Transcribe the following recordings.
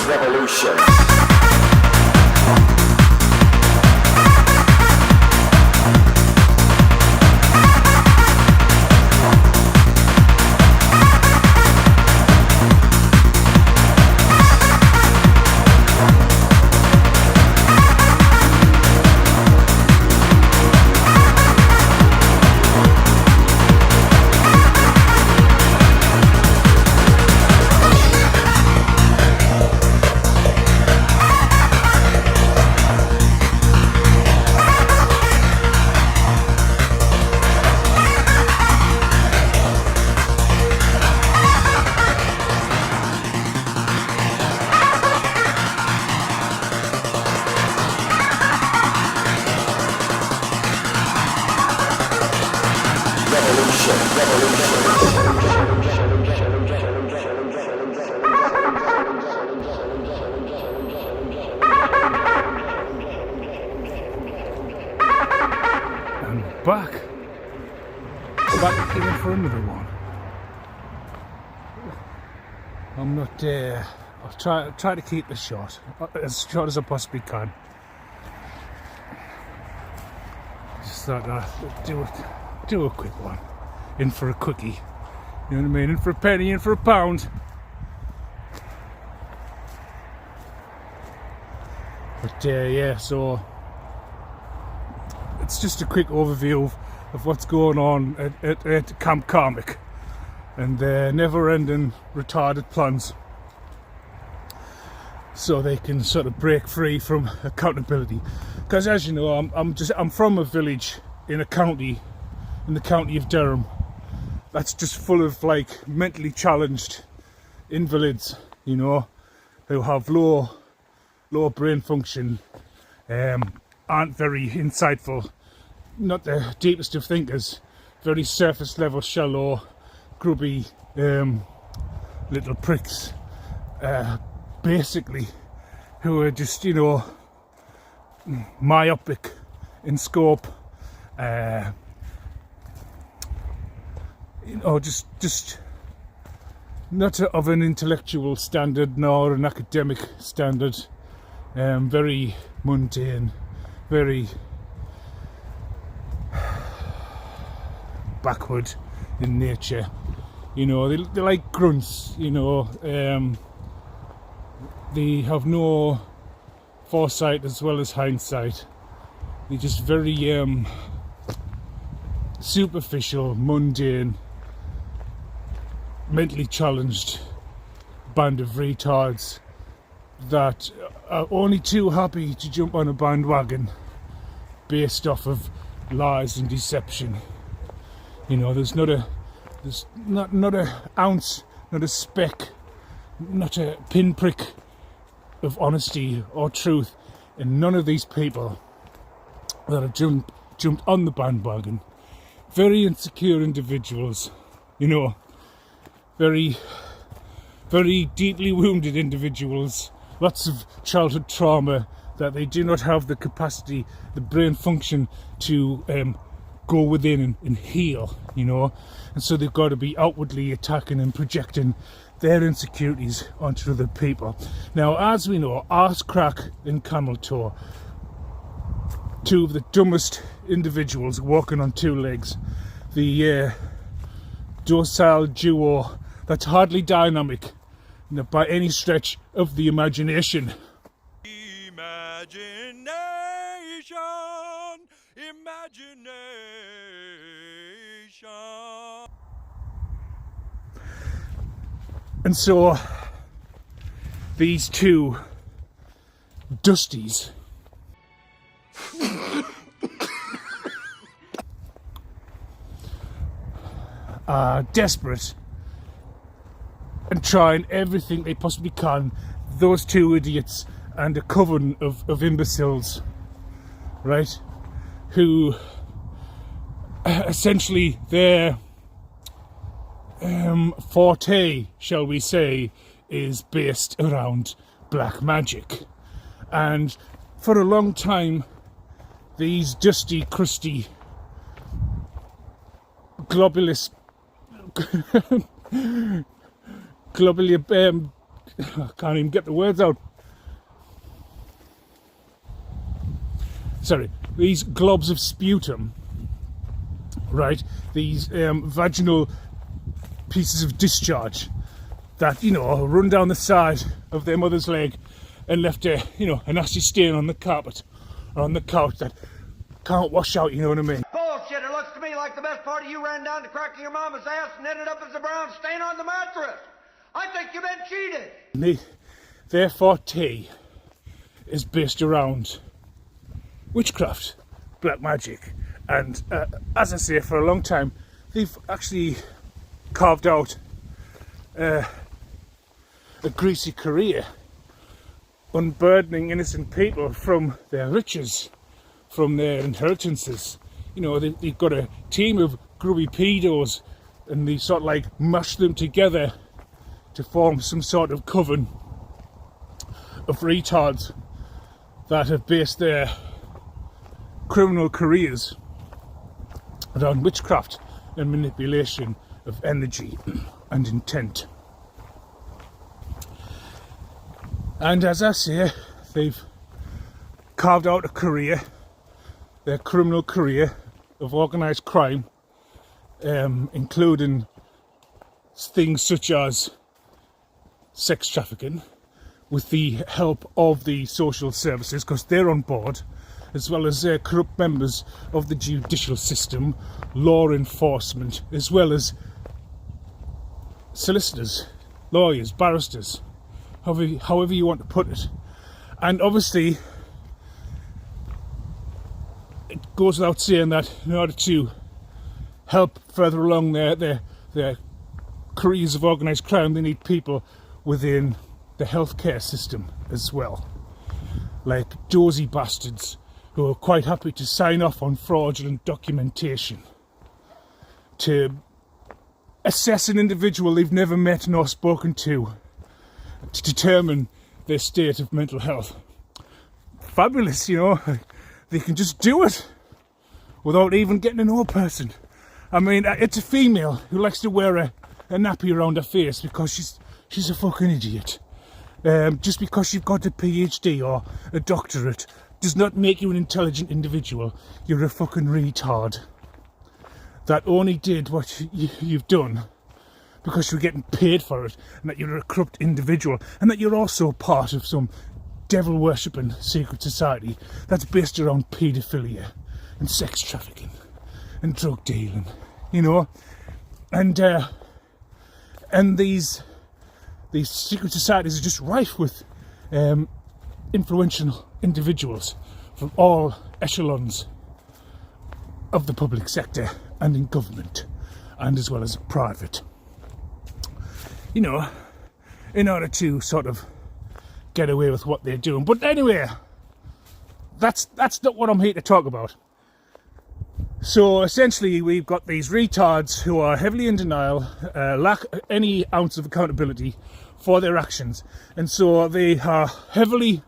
Revolution. Back again for another one. I'm not I'll try to keep this short as I possibly can. Just thought I'd do a quick one. In for a quickie. You know what I mean? In for a penny, in for a pound. But yeah, so it's just a quick overview of what's going on at Camp Karmic and their never-ending retarded plans, so they can sort of break free from accountability. Because as you know, I'm from a village in a county, in the county of Durham, that's just full of like mentally challenged invalids, you know, who have low brain function, aren't very insightful, not the deepest of thinkers, very surface level, shallow, grubby little pricks, basically, who are just, you know, myopic in scope, you know, just not of an intellectual standard nor an academic standard, very mundane, very backward in nature, you know. They're like grunts, you know. They have no foresight as well as hindsight. They're just very superficial, mundane, mentally challenged band of retards that are only too happy to jump on a bandwagon based off of lies and deception. You know, there's not an ounce, not a speck, not a pinprick of honesty or truth in none of these people that have jumped on the bandwagon. Very insecure individuals, you know, very, very deeply wounded individuals, lots of childhood trauma that they do not have the capacity, the brain function to go within and heal, you know. And so they've got to be outwardly attacking and projecting their insecurities onto other people. Now, as we know, Arse Crack and Camel Toe, two of the dumbest individuals walking on two legs, the docile duo that's hardly dynamic by any stretch of the imagination. Imagination. And so these two dusties are desperate and trying everything they possibly can, those two idiots and a coven of imbeciles, right, who essentially their forte, shall we say, is based around black magic. And for a long time, these dusty, crusty, globally I can't even get the words out. Sorry, these globs of sputum, right? These vaginal pieces of discharge that, you know, run down the side of their mother's leg and left a, you know, a nasty stain on the carpet or on the couch that can't wash out, you know what I mean? Bullshit, it looks to me like the best part of you ran down the crack of your mama's ass and ended up as a brown stain on the mattress. I think you've been cheated. Their forte is based around witchcraft, black magic, and as I say, for a long time they've actually carved out a greasy career unburdening innocent people from their riches, from their inheritances. You know, they've got a team of grubby pedos and they sort of like mash them together to form some sort of coven of retards that have based their criminal careers around witchcraft and manipulation of energy and intent. And as I say, they've carved out a career, their criminal career of organised crime, including things such as sex trafficking, with the help of the social services, because they're on board, as well as corrupt members of the judicial system, law enforcement, as well as solicitors, lawyers, barristers, however you want to put it. And obviously, it goes without saying that in order to help further along their careers of organised crime, they need people within the healthcare system as well, like dozy bastards who are quite happy to sign off on fraudulent documentation to assess an individual they've never met nor spoken to determine their state of mental health. Fabulous, you know, they can just do it without even getting to know a person. I mean, it's a female who likes to wear a nappy around her face because she's a fucking idiot. Just because you've got a PhD or a doctorate does not make you an intelligent individual. You're a fucking retard that only did what you've done because you're getting paid for it, and that you're a corrupt individual, and that you're also part of some devil worshipping secret society that's based around paedophilia and sex trafficking and drug dealing, you know. And these secret societies are just rife with influential individuals from all echelons of the public sector and in government, and as well as private, you know, in order to sort of get away with what they're doing. But anyway, that's not what I'm here to talk about. So essentially, we've got these retards who are heavily in denial, lack any ounce of accountability for their actions, and so they are heavily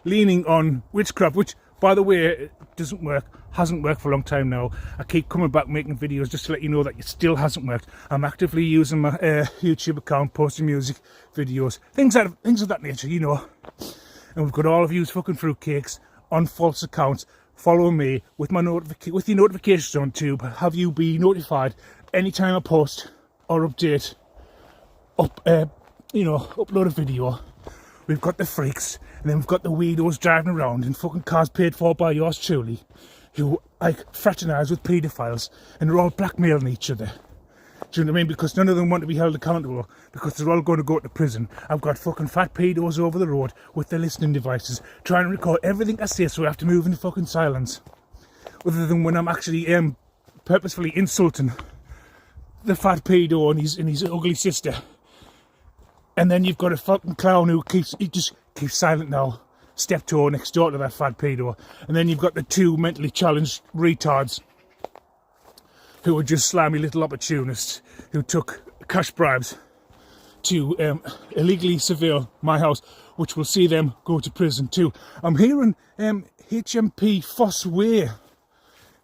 leaning on witchcraft, which, by the way, doesn't work, hasn't worked for a long time now. I keep coming back making videos just to let you know that it still hasn't worked. I'm actively using my YouTube account, posting music, videos, things of that nature, you know. And we've got all of you fucking fruitcakes on false accounts following me with my with your notifications on to have you be notified anytime I post or update upload a video. We've got the freaks, and then we've got the weirdos driving around in fucking cars paid for by yours truly, who like fraternise with paedophiles, and they're all blackmailing each other. Do you know what I mean? Because none of them want to be held accountable, because they're all going to go to prison. I've got fucking fat pedos over the road with their listening devices trying to record everything I say, so I have to move into fucking silence. Other than when I'm actually purposefully insulting the fat pedo and his ugly sister. And then you've got a fucking clown who just keeps silent now, steptoe next door to that fat pedo. And then you've got the two mentally challenged retards who are just slimy little opportunists who took cash bribes to illegally surveil my house, which will see them go to prison too. I'm hearing HMP Foss Way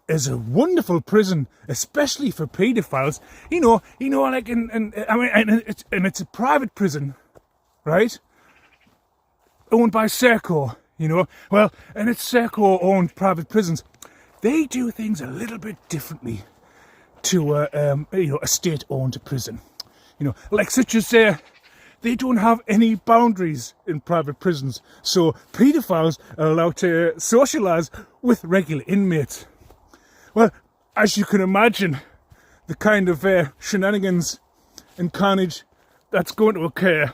is a wonderful prison, especially for paedophiles. You know, like, and it's a private prison, right? Owned by Serco, you know. Well, and it's Serco-owned private prisons. They do things a little bit differently to a state-owned prison. You know, like such as they don't have any boundaries in private prisons, so paedophiles are allowed to socialise with regular inmates. Well, as you can imagine, the kind of shenanigans and carnage that's going to occur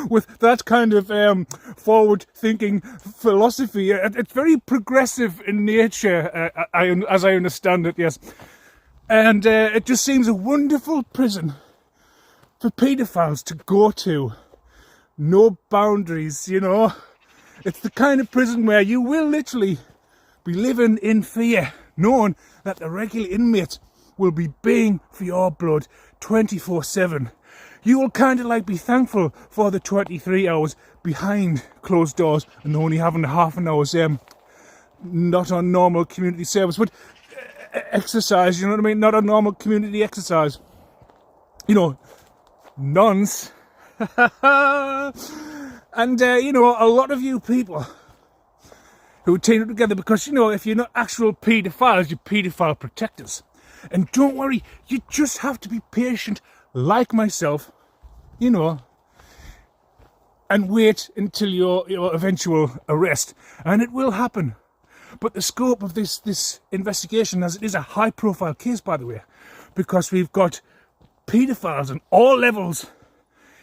with that kind of forward-thinking philosophy. It's very progressive in nature, as I understand it, yes. And it just seems a wonderful prison for paedophiles to go to. No boundaries, you know. It's the kind of prison where you will literally be living in fear, knowing that the regular inmates will be baying for your blood 24/7. You will kind of like be thankful for the 23 hours behind closed doors and only having half an hour's not on normal community service, but exercise, you know what I mean? Not a normal community exercise. You know, nuns. And, you know, a lot of you people who team up together because, you know, if you're not actual paedophiles, you're paedophile protectors. And don't worry, you just have to be patient, like myself, you know, and wait until your eventual arrest. And it will happen. But the scope of this investigation, as it is a high-profile case, by the way, because we've got paedophiles on all levels,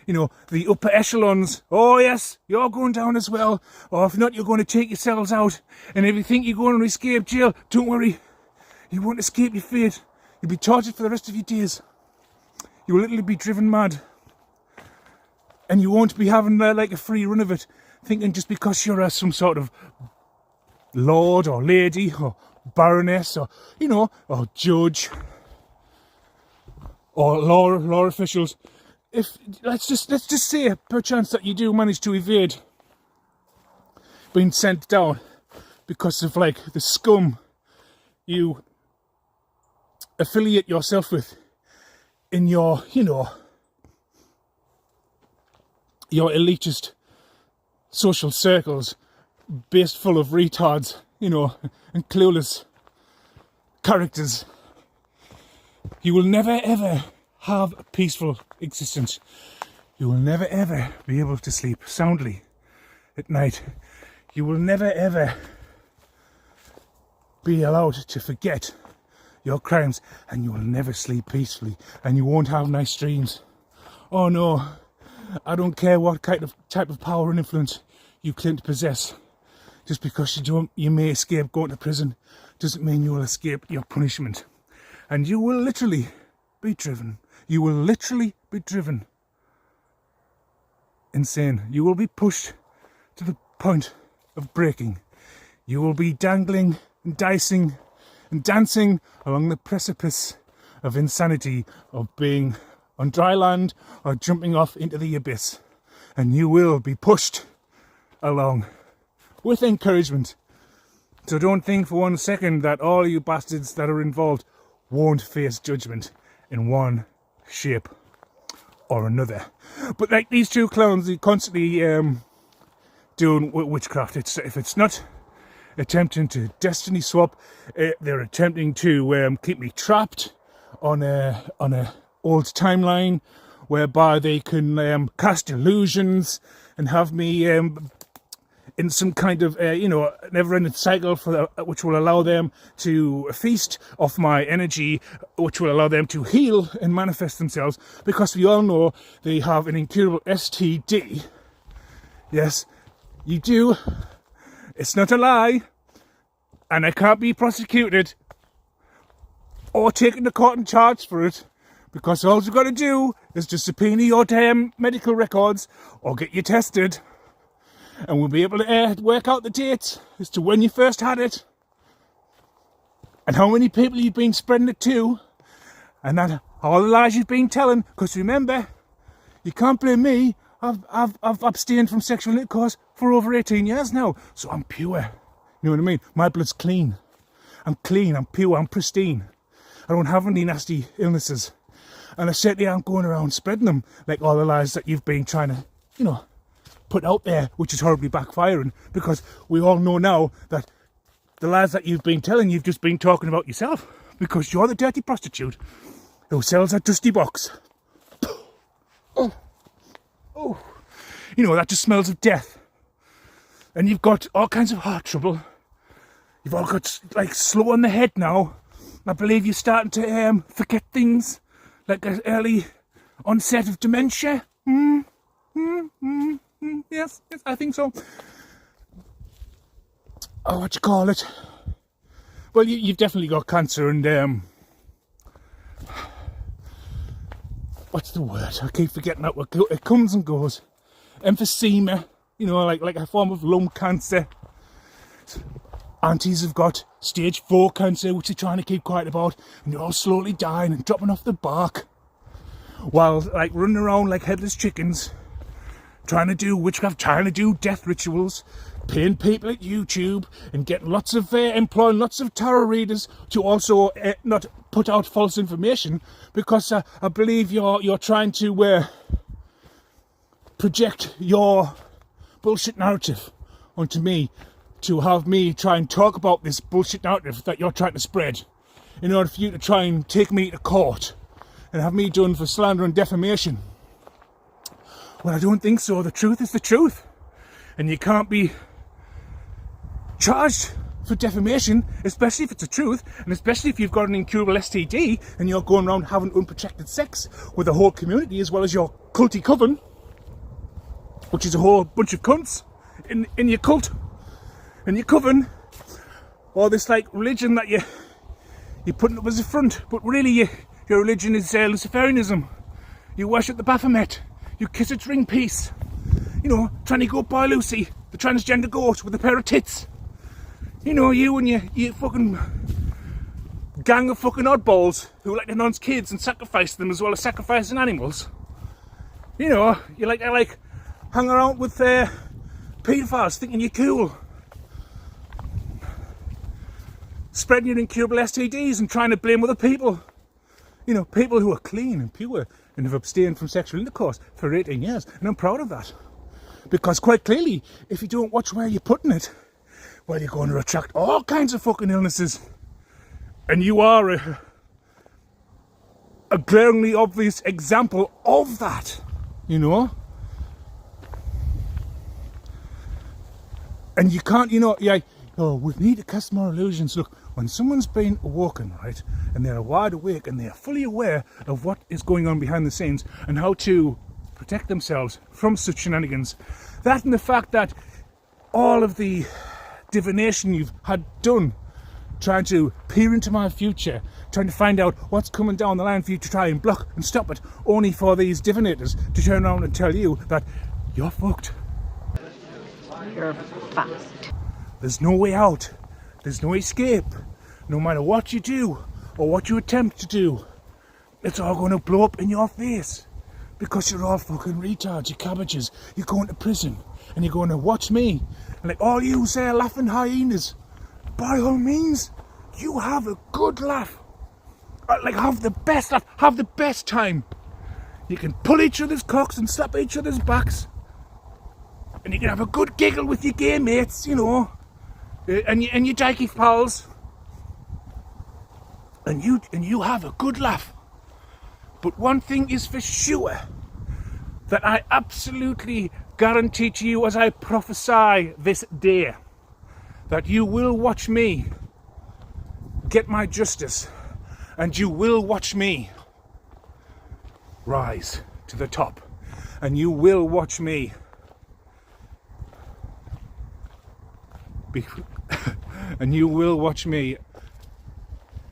you know, the upper echelons. Oh yes, you're going down as well. Or if not, you're going to take yourselves out. And if you think you're going to escape jail, don't worry. You won't escape your fate. You'll be tortured for the rest of your days. You will literally be driven mad. And you won't be having like a free run of it, thinking just because you're some sort of lord or lady or baroness or, you know, or judge or law officials. If let's just say perchance that you do manage to evade being sent down because of like the scum you affiliate yourself with in your, you know, your elitist social circles based full of retards, you know, and clueless characters. You will never ever have a peaceful existence. You will never ever be able to sleep soundly at night. You will never ever be allowed to forget your crimes, and you will never sleep peacefully, and you won't have nice dreams. Oh no, I don't care what kind of type of power and influence you claim to possess. Just because you may escape going to prison doesn't mean you will escape your punishment. And you will literally be driven. You will literally be driven insane. You will be pushed to the point of breaking. You will be dangling and dicing and dancing along the precipice of insanity, of being on dry land or jumping off into the abyss. And you will be pushed along with encouragement. So don't think for 1 second that all you bastards that are involved won't face judgment in one shape or another. But like these two clowns, they constantly doing witchcraft. If it's not attempting to destiny swap, they're attempting to keep me trapped on a old timeline whereby they can cast illusions and have me in some kind of never-ending cycle which will allow them to feast off my energy, which will allow them to heal and manifest themselves, because we all know they have an incurable STD. Yes, you do. It's not a lie, and I can't be prosecuted or taken to court and charged for it, because all you've got to do is just subpoena your damn medical records or get you tested, and we'll be able to work out the dates as to when you first had it and how many people you've been spreading it to, and that all the lies you've been telling. Because remember, you can't blame me. I've abstained from sexual intercourse for over 18 years now, so I'm pure. You know what I mean? My blood's clean. I'm clean, I'm pure, I'm pristine. I don't have any nasty illnesses. And I certainly aren't going around spreading them like all the lies that you've been trying to, put out there, which is horribly backfiring, because we all know now that the lies that you've been telling, you've just been talking about yourself, because you're the dirty prostitute who sells a dusty box. Oh. That just smells of death. And you've got all kinds of heart trouble. You've all got, like, slow on the head now. I believe you're starting to forget things, like an early onset of dementia. Yes, I think so. Oh, what you call it? Well, you've definitely got cancer and what's the word? I keep forgetting that. It comes and goes. Emphysema, like a form of lung cancer. Aunties have got stage 4 cancer, which they're trying to keep quiet about, and they're all slowly dying and dropping off the bark, while like running around like headless chickens, trying to do witchcraft, trying to do death rituals, paying people at YouTube, and getting employing lots of tarot readers to also not put out false information, because I believe you're trying to project your bullshit narrative onto me, to have me try and talk about this bullshit narrative that you're trying to spread, in order for you to try and take me to court and have me done for slander and defamation. Well, I don't think so. The truth is the truth, and you can't be charged for defamation, especially if it's the truth, and especially if you've got an incurable STD and you're going around having unprotected sex with the whole community, as well as your culty coven, which is a whole bunch of cunts in your cult and your coven, or this like religion that you're putting up as a front, but really your religion is Luciferianism. You worship the Baphomet, you kiss its ring piece, trying to go by Lucy, the transgender goat with a pair of tits. You and your fucking gang of fucking oddballs who like to nonce kids and sacrifice them as well as sacrificing animals. You like to hang around with paedophiles thinking you're cool, spreading your incurable STDs and trying to blame other people. People who are clean and pure and have abstained from sexual intercourse for 18 years. And I'm proud of that. Because quite clearly, if you don't watch where you're putting it, well, you're going to attract all kinds of fucking illnesses. And you are a glaringly obvious example of that, And you can't, we need to cast more illusions. Look, when someone's been awoken, right, and they're wide awake and they're fully aware of what is going on behind the scenes and how to protect themselves from such shenanigans, that and the fact that all of the divination you've had done, trying to peer into my future, trying to find out what's coming down the line for you to try and block and stop it, only for these divinators to turn around and tell you that you're fucked. You're fucked. There's no way out. There's no escape. No matter what you do or what you attempt to do, it's all going to blow up in your face. Because you're all fucking retards, you're cabbages. You're going to prison and you're going to watch me. And like all you say, laughing hyenas, by all means, you have a good laugh. Have the best laugh. Have the best time. You can pull each other's cocks and slap each other's backs. And you can have a good giggle with your gay mates, and your dykey pals. And you have a good laugh. But one thing is for sure, that I absolutely guarantee to you as I prophesy this day, that you will watch me get my justice, and you will watch me rise to the top, and you will watch me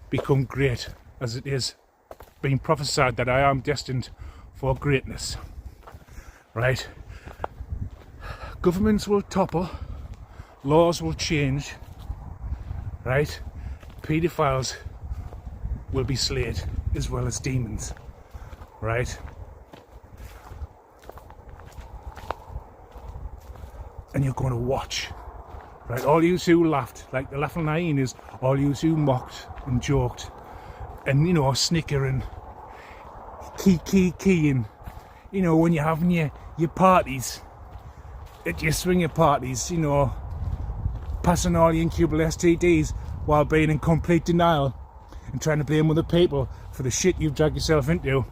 become great, as it is being prophesied that I am destined for greatness. Right? Governments will topple, laws will change, right? Paedophiles will be slayed, as well as demons, right? And you're going to watch, right? All you who laughed, like the laughing hyenas, all you who mocked and joked and, snicker and keying. You know, when you're having your parties, at your swinger parties, you know, passing all your incurable STDs while being in complete denial and trying to blame other people for the shit you've dragged yourself into.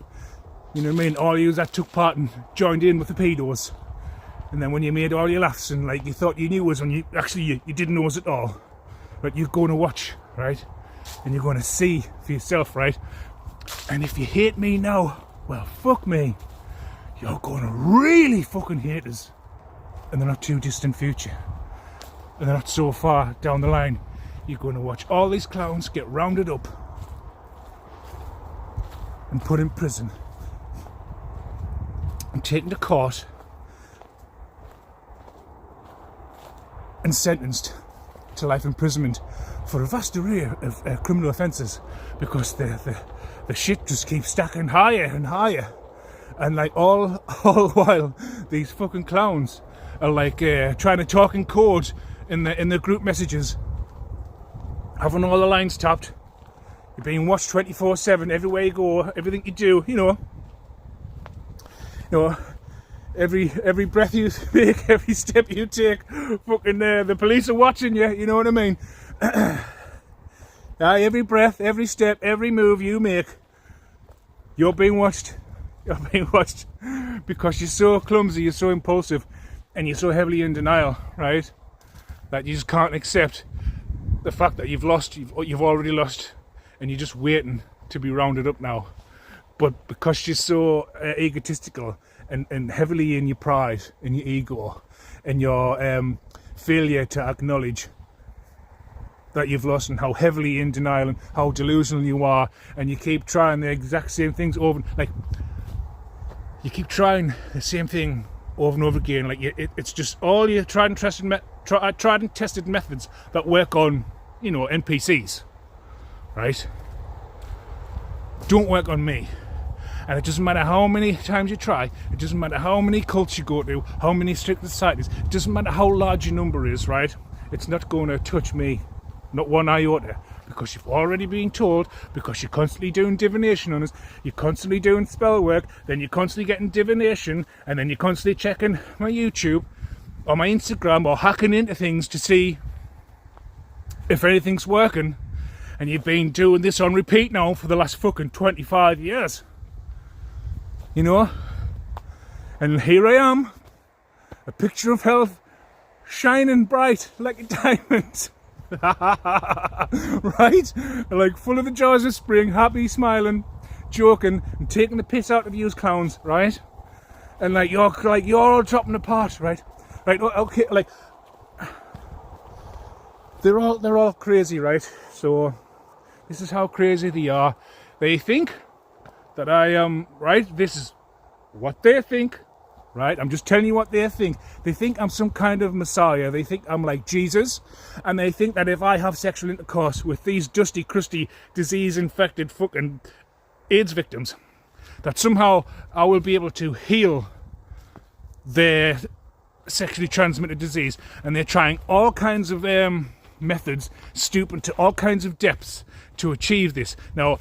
You know what I mean? All you that took part and joined in with the pedos. And then when you made all your laughs and like you thought you knew us when you actually you didn't know us at all. But you're going to watch, right? And you're going to see for yourself, right? And if you hate me now, well, fuck me. You're going to really fucking hate us in the not too distant future. And they're not so far down the line. You're going to watch all these clowns get rounded up and put in prison and taken to court and sentenced to life imprisonment for a vast array of criminal offences, because the shit just keeps stacking higher and higher. And like all while these fucking clowns are like trying to talk in code in the group messages, having all the lines tapped. You're being watched 24/7 everywhere you go, everything you do. You know, every breath you make, every step you take. Fucking the police are watching you. You know what I mean? Every breath, every step, every move you make, you're being watched. You're being watched because you're so clumsy, you're so impulsive, and you're so heavily in denial, right? That you just can't accept the fact that you've lost, you've already lost, and you're just waiting to be rounded up now. But because you're so egotistical and heavily in your pride and your ego and your failure to acknowledge that you've lost and how heavily in denial and how delusional you are, and you keep trying the exact same things over, like you keep trying the same thing over and over again. Like it's just all your tried and tested methods that work on, you know, NPCs, right? Don't work on me. And it doesn't matter how many times you try, it doesn't matter how many cults you go to, how many strict societies, it doesn't matter how large your number is, right? It's not going to touch me, not one iota, because you've already been told, because you're constantly doing divination on us, you're constantly doing spell work, then you're constantly getting divination, and then you're constantly checking my YouTube or my Instagram or hacking into things to see if anything's working, and you've been doing this on repeat now for the last fucking 25 years. You know? And here I am, a picture of health, shining bright like a diamond. Right? Like full of the joys of spring, happy, smiling, joking, and taking the piss out of you clowns, right? And like you're all dropping apart, right? Right, okay, like they're all crazy, right? So this is how crazy they are. They think that I am, right? This is what they think, right? I'm just telling you what they think. They think I'm some kind of messiah. They think I'm like Jesus. And they think that if I have sexual intercourse with these dusty, crusty, disease-infected fucking AIDS victims, that somehow I will be able to heal their sexually transmitted disease. And they're trying all kinds of methods, stooping to all kinds of depths to achieve this. Now,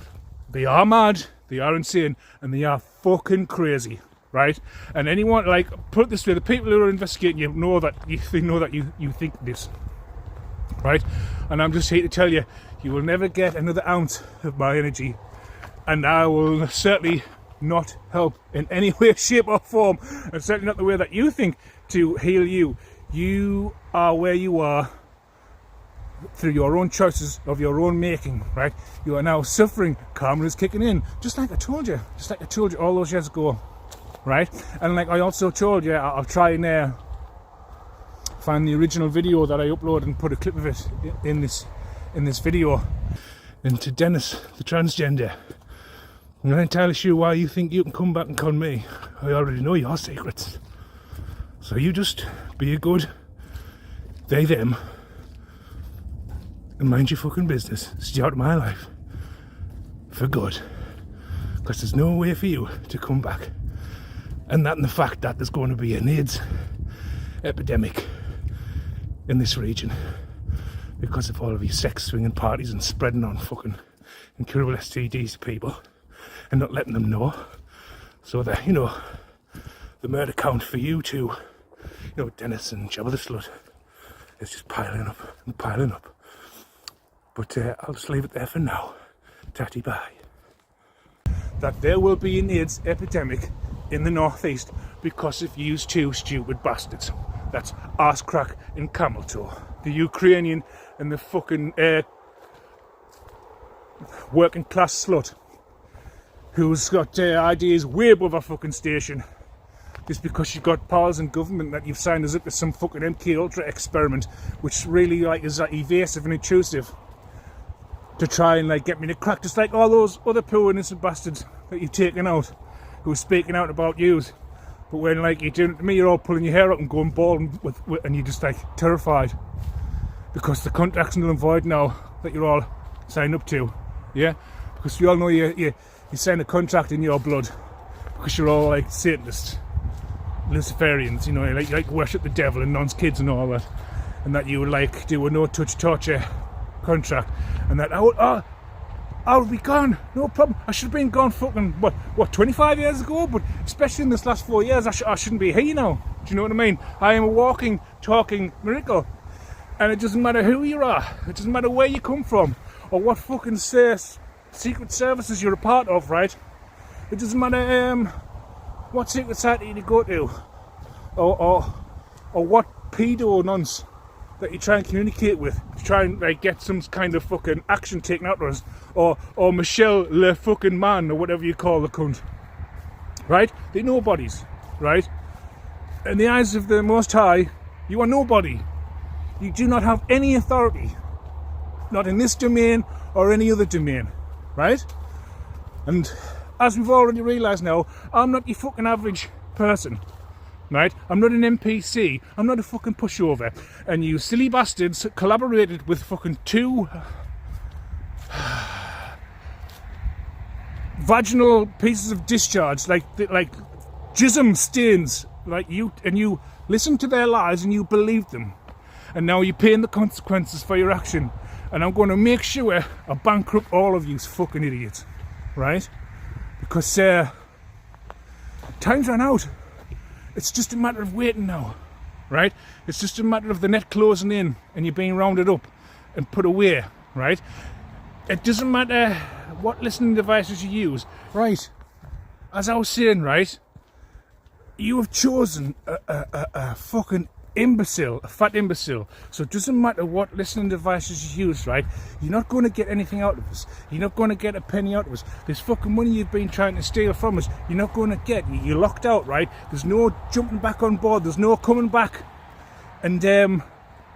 they are mad, they are insane, and they are fucking crazy, right? And anyone, like, put it this way, the people who are investigating you know that you think this, right? And I'm just here to tell you, you will never get another ounce of my energy, and I will certainly not help in any way, shape or form, and certainly not the way that you think to heal you. You are where you are through your own choices of your own making, right? You are now suffering. Karma is kicking in, just like I told you all those years ago, right? And like I also told you, I'll try and find the original video that I uploaded and put a clip of it in this video. And to Dennis, the transgender, I'm not entirely sure why you think you can come back and con me. I already know your secrets. So you just be a good they, them, and mind your fucking business. Stay out of my life. For good. Because there's no way for you to come back. And that and the fact that there's going to be an AIDS epidemic in this region because of all of your sex swinging parties and spreading on fucking incurable STDs to people and not letting them know. So that, you know, the murder count for you two, you know, Dennis and Jabba the Slut, is just piling up and piling up. But I'll just leave it there for now. Tatty bye. That there will be an AIDS epidemic in the northeast because of you two stupid bastards. That's Arse Crack and Camel Toe. The Ukrainian and the fucking working class slut who's got ideas way above our fucking station. Just because you've got powers in government that you've signed us up to some fucking MK Ultra experiment, which really like is like evasive and intrusive, to try and like get me to crack, just like all those other poor innocent bastards that you've taken out, who are speaking out about yous. But when like you're doing it to me, you're all pulling your hair out and going bald, and you're just like terrified because the contract's null and void now that you're all signed up to. Yeah, because we all know you sign a contract in your blood because you're all like Satanists, Luciferians, you know, you like worship the devil and non's kids and all that, and that you would like do a no-touch torture contract, and that I would be gone, no problem. I should have been gone fucking what 25 years ago, but especially in this last 4 years, I shouldn't be here now. Do you know what I mean? I am a walking, talking miracle, and it doesn't matter who you are, it doesn't matter where you come from, or what fucking secret services you're a part of, right? It doesn't matter what secret society you go to, or what pedo nonce that you try and communicate with to try and like get some kind of fucking action taken out of us, or Michelle Le fucking Man, or whatever you call the cunt, right? They're nobodies, right? In the eyes of the Most High, you are nobody. You do not have any authority, not in this domain or any other domain, right? And as we've already realised now, I'm not your fucking average person, right? I'm not an NPC, I'm not a fucking pushover, and you silly bastards collaborated with fucking two vaginal pieces of discharge, like jism stains, like you listened to their lies and you believed them, and now you're paying the consequences for your action. And I'm going to make sure I bankrupt all of you fucking idiots, right? Because time's run out. It's just a matter of waiting now, right? It's just a matter of the net closing in and you being rounded up and put away, right? It doesn't matter what listening devices you use, right? As I was saying, right? You have chosen a fucking imbecile, a fat imbecile. So it doesn't matter what listening devices you use, right? You're not going to get anything out of us. You're not going to get a penny out of us. This fucking money you've been trying to steal from us, you're not going to get. You're locked out, right? There's no jumping back on board. There's no coming back and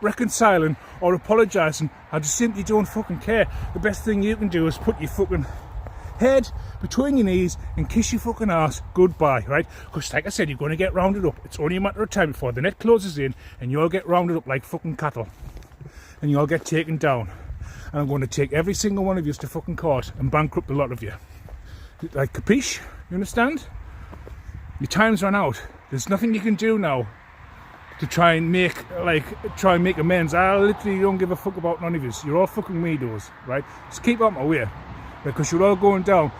reconciling or apologising. I just simply don't fucking care. The best thing you can do is put your fucking head between your knees and kiss your fucking ass goodbye, right? Because like I said, you're going to get rounded up. It's only a matter of time before the net closes in and you all get rounded up like fucking cattle and you all get taken down, and I'm going to take every single one of you to fucking court and bankrupt a lot of you. Like, capiche? You understand? Your time's run out. There's nothing you can do now to try and make amends. I literally don't give a fuck about none of you. You're all fucking weirdos, right? Just keep out my way, because you're all going down.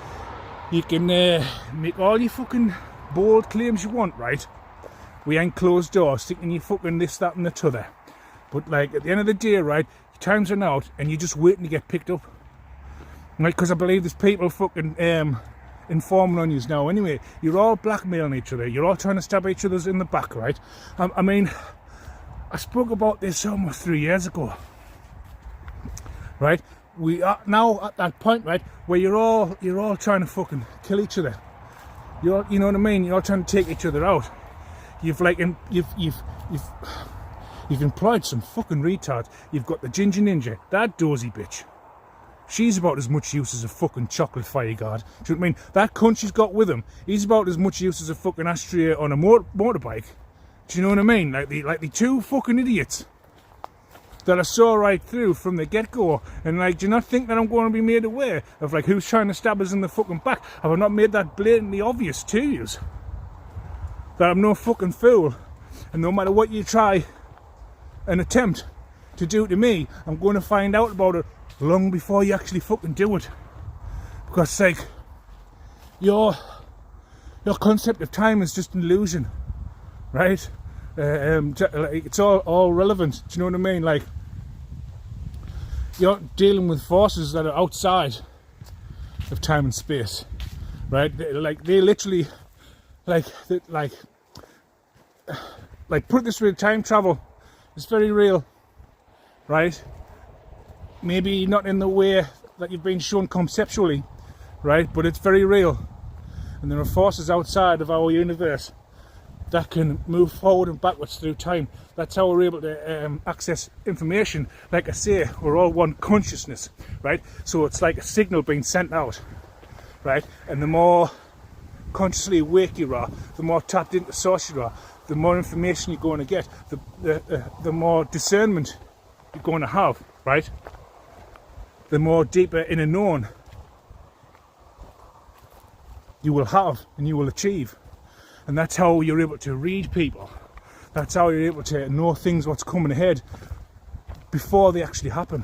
You can make all your fucking bold claims you want, right? We ain't closed doors, thinking you fucking this, that and the t'other. But like, at the end of the day, right, your time's run out and you're just waiting to get picked up. Right, because I believe there's people fucking informing on you now. Anyway, you're all blackmailing each other. You're all trying to stab each other in the back, right? I mean, I spoke about this almost 3 years ago, right? We are now at that point, right, where you're all trying to fucking kill each other. You know what I mean? You're all trying to take each other out. You've employed some fucking retard. You've got the Ginger Ninja, that dozy bitch. She's about as much use as a fucking chocolate fire guard. Do you know what I mean? That cunt she's got with him, he's about as much use as a fucking ashtray on a motorbike. Do you know what I mean? Like the two fucking idiots that I saw right through from the get-go. And like, do you not think that I'm going to be made aware of like who's trying to stab us in the fucking back? Have I not made that blatantly obvious to you? That I'm no fucking fool, and no matter what you try and attempt to do to me, I'm going to find out about it long before you actually fucking do it. Because like, you're your concept of time is just an illusion, right? It's all relevant. Do you know what I mean? Like, you're dealing with forces that are outside of time and space, right? They literally, like put it this way: time travel is very real, right? Maybe not in the way that you've been shown conceptually, right? But it's very real, and there are forces outside of our universe that can move forward and backwards through time. That's how we're able to access information. Like I say, we're all one consciousness, right? So it's like a signal being sent out, right? And the more consciously awake you are, the more tapped into source you are, the more information you're going to get, the more discernment you're going to have, right? The more deeper inner known you will have and you will achieve. And that's how you're able to read people. That's how you're able to know things, what's coming ahead, before they actually happen.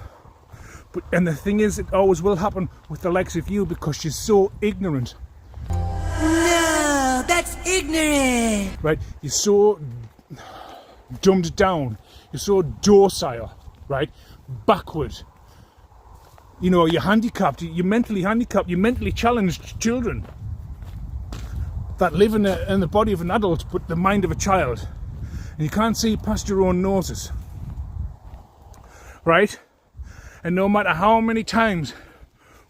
And the thing is, it always will happen with the likes of you, because you're so ignorant. No, that's ignorant. Right? You're so dumbed down. You're so docile, right? Backward. You know, you're handicapped. You're mentally handicapped. You're mentally challenged children that live in the body of an adult but the mind of a child, and you can't see past your own noses, right? And no matter how many times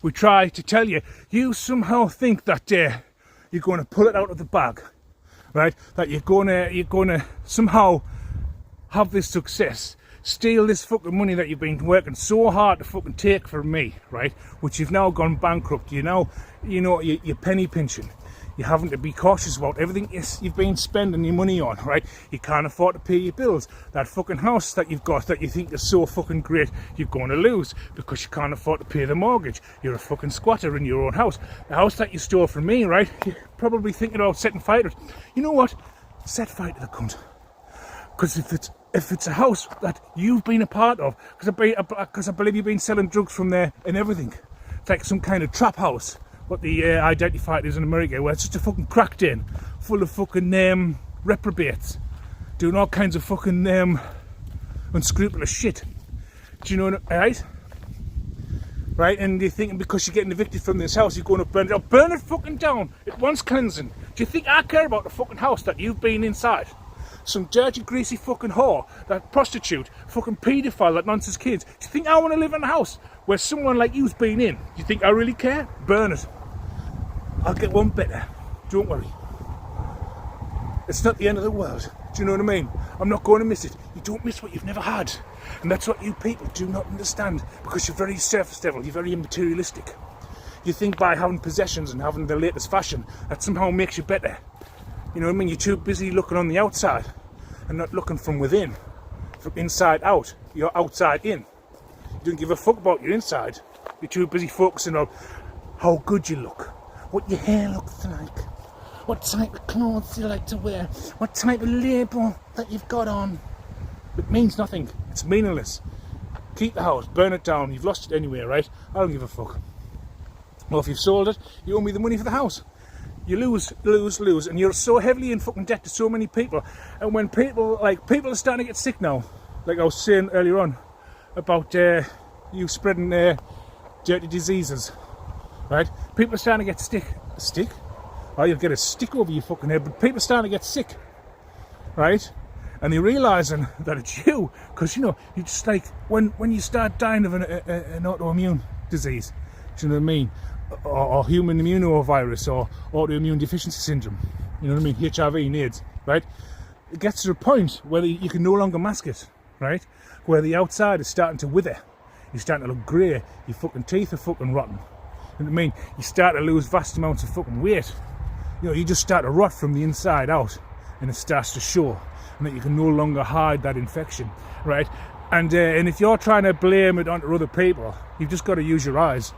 we try to tell you, you somehow think that you're going to pull it out of the bag, right? That you're going to somehow have this success, steal this fucking money that you've been working so hard to fucking take from me, right? Which you've now gone bankrupt. You're penny pinching. You're having to be cautious about everything you've been spending your money on, right? You can't afford to pay your bills. That fucking house that you've got that you think is so fucking great, you're going to lose because you can't afford to pay the mortgage. You're a fucking squatter in your own house. The house that you stole from me, right? You're probably thinking about setting fire to it. You know what? Set fire to the cunt. Because if it's a house that you've been a part of, because I believe you've been selling drugs from there and everything. It's like some kind of trap house. What they identify it as in America, where it's just a fucking crack den full of fucking reprobates doing all kinds of fucking unscrupulous shit. Do you know what, right? And you're thinking because you're getting evicted from this house, you're going to burn it up. Burn it fucking down. It wants cleansing. Do you think I care about the fucking house that you've been inside? Some dirty, greasy fucking whore, that prostitute, fucking paedophile that nonsense kids. Do you think I want to live in a house where someone like you's been in? Do you think I really care? Burn it. I'll get one better. Don't worry. It's not the end of the world. Do you know what I mean? I'm not going to miss it. You don't miss what you've never had. And that's what you people do not understand, because you're very surface level, you're very materialistic. You think by having possessions and having the latest fashion, that somehow makes you better. You know what I mean? You're too busy looking on the outside and not looking from within, from inside out. You're outside in. You don't give a fuck about your inside. You're too busy focusing on how good you look, what your hair looks like, what type of clothes you like to wear, what type of label that you've got on. It means nothing. It's meaningless. Keep the house, burn it down. You've lost it anyway, right? I don't give a fuck. Well, if you've sold it, you owe me the money for the house. You lose, and you're so heavily in fucking debt to so many people. And when people are starting to get sick now, like I was saying earlier on about you spreading dirty diseases, right? People are starting to get stick? Oh, you'll get a stick over your fucking head, but people are starting to get sick, right? And they're realising that it's you, because you just like when you start dying of an autoimmune disease, do you know what I mean? Or human immunovirus or autoimmune deficiency syndrome, you know what I mean, HIV and AIDS, right? It gets to a point where you can no longer mask it, right? Where the outside is starting to wither, you're starting to look grey, your fucking teeth are fucking rotten, you know what I mean? You start to lose vast amounts of fucking weight, you just start to rot from the inside out, and it starts to show, and that you can no longer hide that infection, right? And if you're trying to blame it onto other people, you've just got to use your eyes.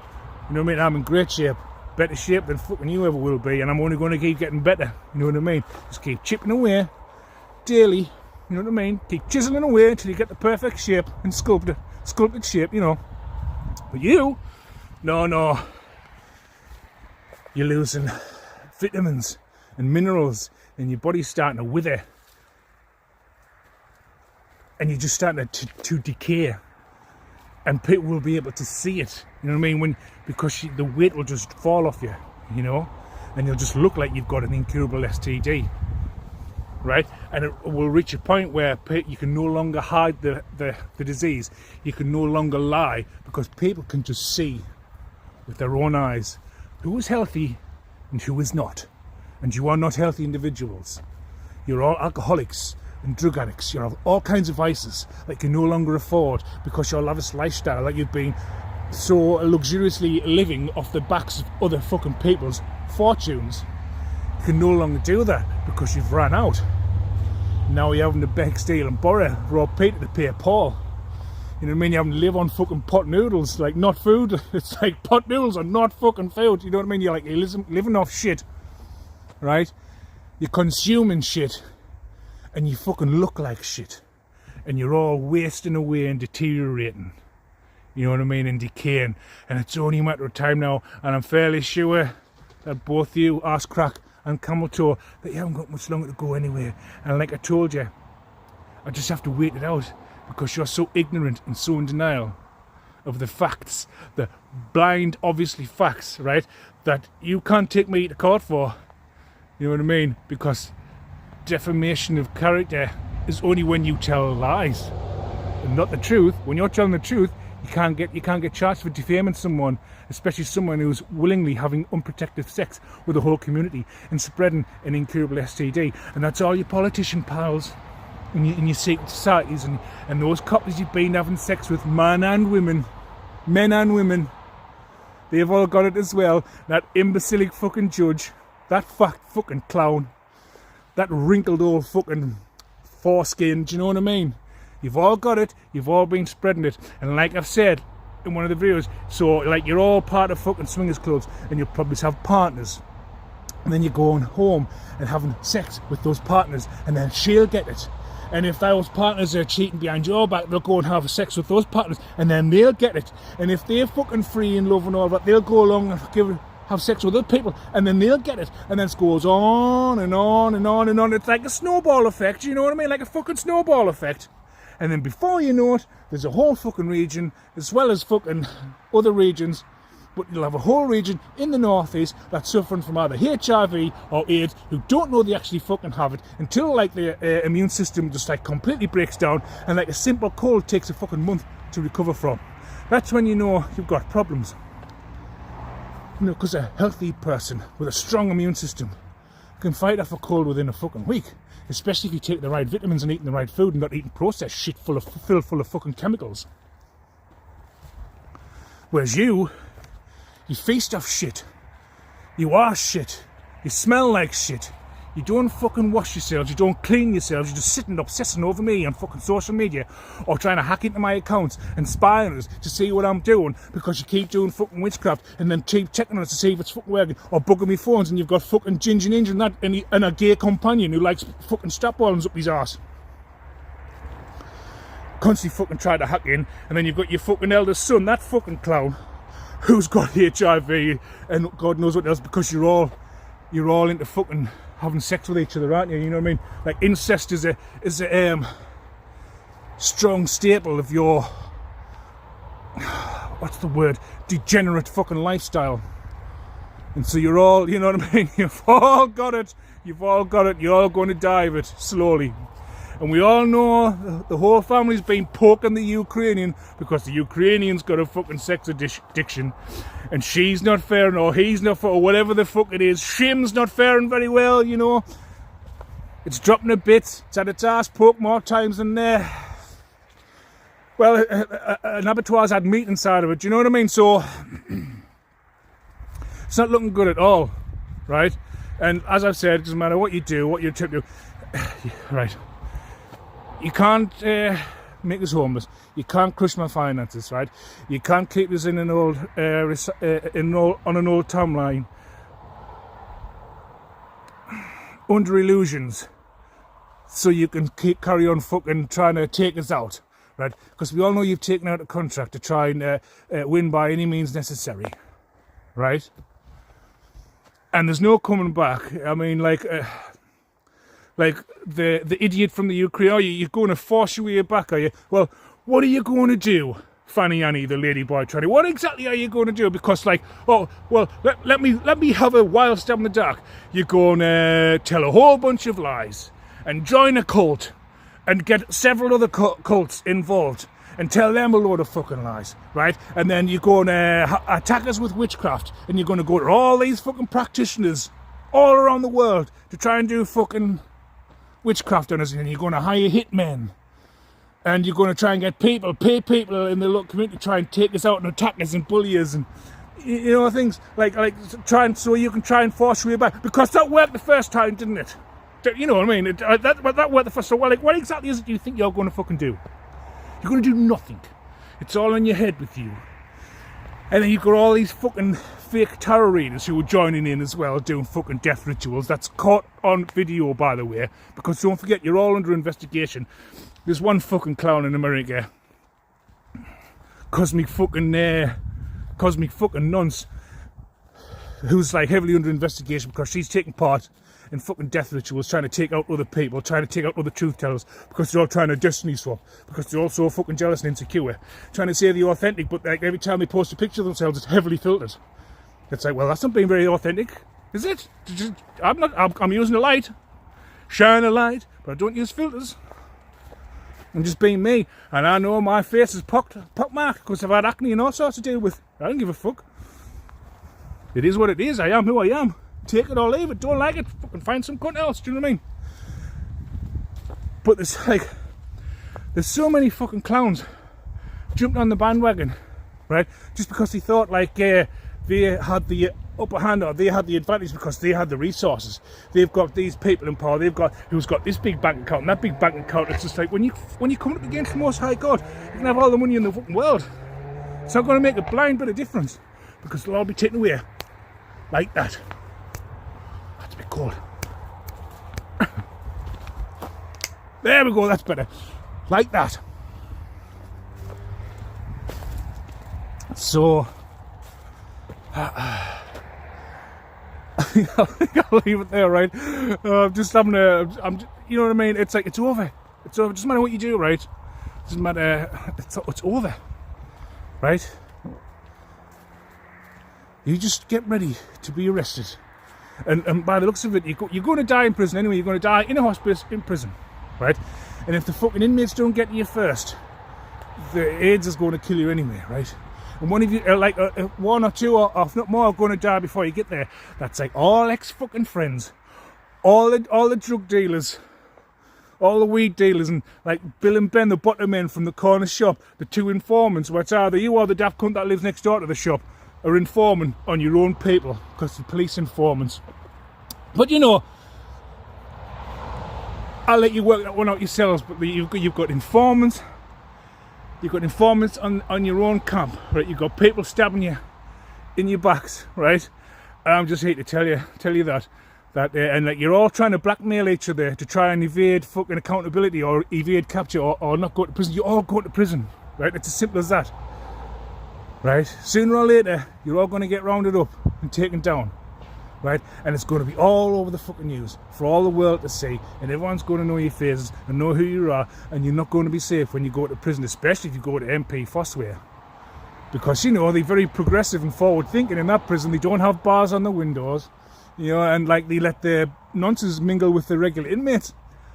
You know what I mean? I'm in great shape, better shape than fucking you ever will be, and I'm only going to keep getting better. You know what I mean? Just keep chipping away daily. You know what I mean? Keep chiseling away until you get the perfect shape and sculpted shape. But you, no, you're losing vitamins and minerals, and your body's starting to wither, and you're just starting to decay, and people will be able to see it, you know what I mean, because the weight will just fall off you, you know, and you'll just look like you've got an incurable STD, right? And it will reach a point where you can no longer hide the disease, you can no longer lie, because people can just see with their own eyes who is healthy and who is not. And you are not healthy individuals. You're all alcoholics and drug addicts. You have all kinds of vices that you can no longer afford because your lavish lifestyle that you've been so luxuriously living off the backs of other fucking people's fortunes. You can no longer do that because you've ran out. Now you're having to beg, steal and borrow Rob Peter to pay Paul. You know what I mean? You're having to live on fucking pot noodles, like not food. It's like pot noodles are not fucking food. You know what I mean? You're living off shit, right? You're consuming shit, and you fucking look like shit, and you're all wasting away and deteriorating. You know what I mean? And decaying. And it's only a matter of time now, and I'm fairly sure that both you, Arse Crack and Camel Toe, that you haven't got much longer to go anyway. And like I told you, I just have to wait it out, because you're so ignorant and so in denial of the facts, the blind, obviously facts, right, that you can't take me to court for. You know what I mean? Because defamation of character is only when you tell lies and not the truth. When you're telling the truth, you can't get charged for defaming someone, especially someone who's willingly having unprotected sex with the whole community and spreading an incurable STD. And that's all your politician pals in your secret societies and those couples you've been having sex with, men and women, they've all got it as well. That imbecilic fucking judge, that fat fucking clown, that wrinkled old fucking foreskin, do you know what I mean? You've all got it, you've all been spreading it, and like I've said in one of the videos, so like you're all part of fucking swingers clubs, and you'll probably have partners, and then you're going home and having sex with those partners, and then she'll get it. And if those partners are cheating behind your back, they'll go and have sex with those partners, and then they'll get it. And if they're fucking free and love and all that, they'll go along and have sex with other people, and then they'll get it. And then it goes on and on and on and on. It's like a snowball effect, you know what I mean? Like a fucking snowball effect. And then before you know it, there's a whole fucking region, as well as fucking other regions, but you'll have a whole region in the northeast that's suffering from either HIV or AIDS, who don't know they actually fucking have it until like their immune system just like completely breaks down, and like a simple cold takes a fucking month to recover from. That's when you know you've got problems. You know, because a healthy person with a strong immune system can fight off a cold within a fucking week, especially if you take the right vitamins and eating the right food and not eating processed shit filled full of fucking chemicals. Whereas you feast off shit, you are shit, you smell like shit, you don't fucking wash yourselves, you don't clean yourselves, you're just sitting obsessing over me on fucking social media, or trying to hack into my accounts and spy on us to see what I'm doing, because you keep doing fucking witchcraft and then keep checking on us to see if it's fucking working, or bugging me phones, and you've got fucking Ginger Ninja and a gay companion who likes fucking strap-ons up his arse. Constantly fucking trying to hack in, and then you've got your fucking eldest son, that fucking clown, who's got HIV and God knows what else, because you're all into fucking having sex with each other, aren't you? You know what I mean? Like incest is a strong staple of your, what's the word, degenerate fucking lifestyle. And so you're all, you know what I mean? You've all got it, you're all going to die of it slowly. And we all know the whole family's been poking the Ukrainian because the Ukrainian's got a fucking sex addiction. And she's not faring, or he's not fair, or whatever the fuck it is. Shim's not faring very well, you know. It's dropping a bit. It's had its ass poked more times than well, an abattoir's had meat inside of it, do you know what I mean? So, it's not looking good at all, right? And as I've said, it doesn't matter what you do, what you attempt to do. Right. You can't make us homeless. You can't crush my finances, right? You can't keep us in an old, on an old timeline under illusions, so you can carry on fucking trying to take us out, right? Because we all know you've taken out a contract to try and win by any means necessary, right? and there's no coming back. I mean, like the idiot from the Ukraine, are you're going to force your way back, are you? Well, what are you going to do, Fanny Annie, the ladyboy tranny? What exactly are you going to do? Because, like, oh, well, let me have a wild stab in the dark. You're going to tell a whole bunch of lies and join a cult and get several other cults involved and tell them a load of fucking lies, right? And then you're going to attack us with witchcraft, and you're going to go to all these fucking practitioners all around the world to try and do fucking witchcraft on us, and you're going to hire hitmen, and you're going to try and pay people in the local community to try and take us out and attack us and bully us, and you know, things like try and so you can try and force your way back, because that worked the first time, didn't it? You know what I mean? That worked the first time. Well, like, what exactly is it you think you're going to fucking do? You're going to do nothing. It's all in your head with you. And then you've got all these fucking fake tarot readers who are joining in as well, doing fucking death rituals. That's caught on video, by the way, because don't forget, you're all under investigation. There's one fucking clown in America, cosmic fucking nonce, who's like heavily under investigation because she's taking part in fucking death rituals, trying to take out other people, trying to take out other truth tellers, because they're all trying to destiny swap, because they're all so fucking jealous and insecure, trying to say they're authentic, but like every time they post a picture of themselves, it's heavily filtered. It's like, well, that's not being very authentic, is it? I'm using a light, shine a light, but I don't use filters. I'm just being me, and I know my face is pockmarked because I've had acne and all sorts to deal with. I don't give a fuck. It is what it is. I am who I am. Take it or leave it. Don't like it, fucking find some cunt else. Do you know what I mean? But there's so many fucking clowns jumped on the bandwagon, right? Just because they thought like they had the upper hand, or they had the advantage because they had the resources. They've got these people in power. Who's got this big bank account and that big bank account. It's just like when you come up against the Most High God, you can have all the money in the fucking world. It's not going to make a blind bit of difference, because it'll all be taken away like that. That's a bit cold. There we go, that's better. Like that. So I think I'll leave it there, right? Just having you know what I mean? It's like, it's over. It's over. It doesn't matter what you do, right? It doesn't matter. It's over, right? You just get ready to be arrested. And by the looks of it, you're going to die in prison anyway. You're going to die in a hospice in prison, right? And if the fucking inmates don't get to you first, the AIDS is going to kill you anyway, right? And one of you, one or two, or if not more, are going to die before you get there. That's like all ex-fucking friends, all the drug dealers, all the weed dealers, and like Bill and Ben, the butter men from the corner shop, the two informants, where it's either you or the daft cunt that lives next door to the shop, are informing on your own people, because the police informants. But you know, I'll let you work that one out yourselves, but you've got informants. You've got informants on your own camp, right? You've got people stabbing you in your backs, right? And I'm just here to tell you that and like, you're all trying to blackmail each other to try and evade fucking accountability or evade capture or not go to prison. You all go to prison, right? It's as simple as that, right? Sooner or later, you're all going to get rounded up and taken down, right? And it's going to be all over the fucking news for all the world to see, and everyone's going to know your faces and know who you are, and you're not going to be safe when you go to prison, especially if you go to MP Fossway, because you know they're very progressive and forward thinking in that prison. They don't have bars on the windows, you know, and like they let the nonsense mingle with the regular inmates.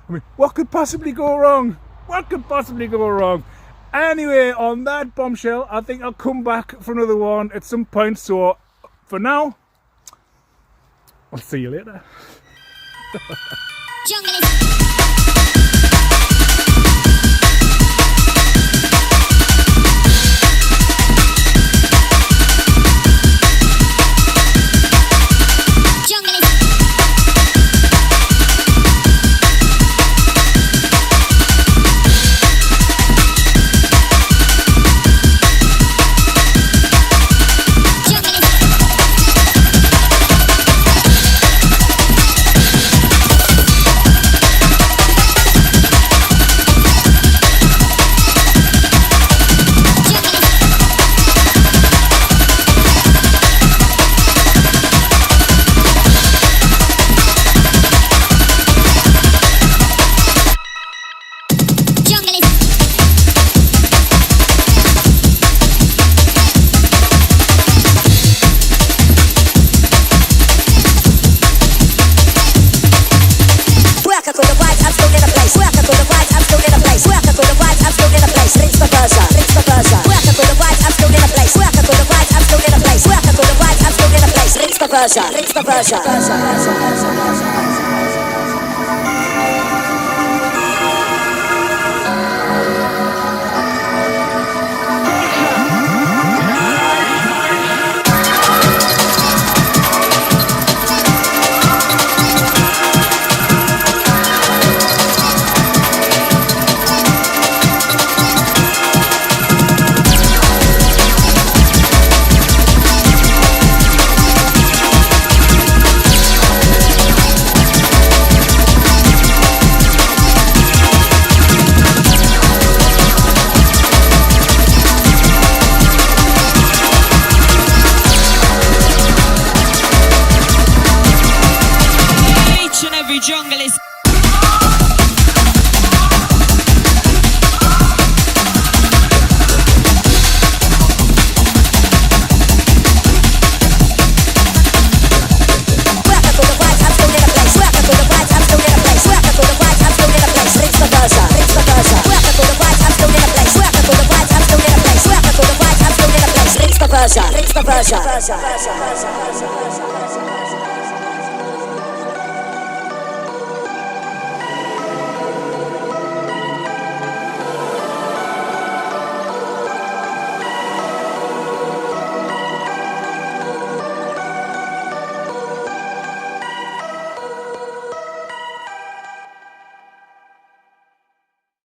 I mean, what could possibly go wrong? What could possibly go wrong? Anyway, on that bombshell, I think I'll come back for another one at some point. So for now, I'll see you later. Persia, Prince of Persia. Jungle is Persia.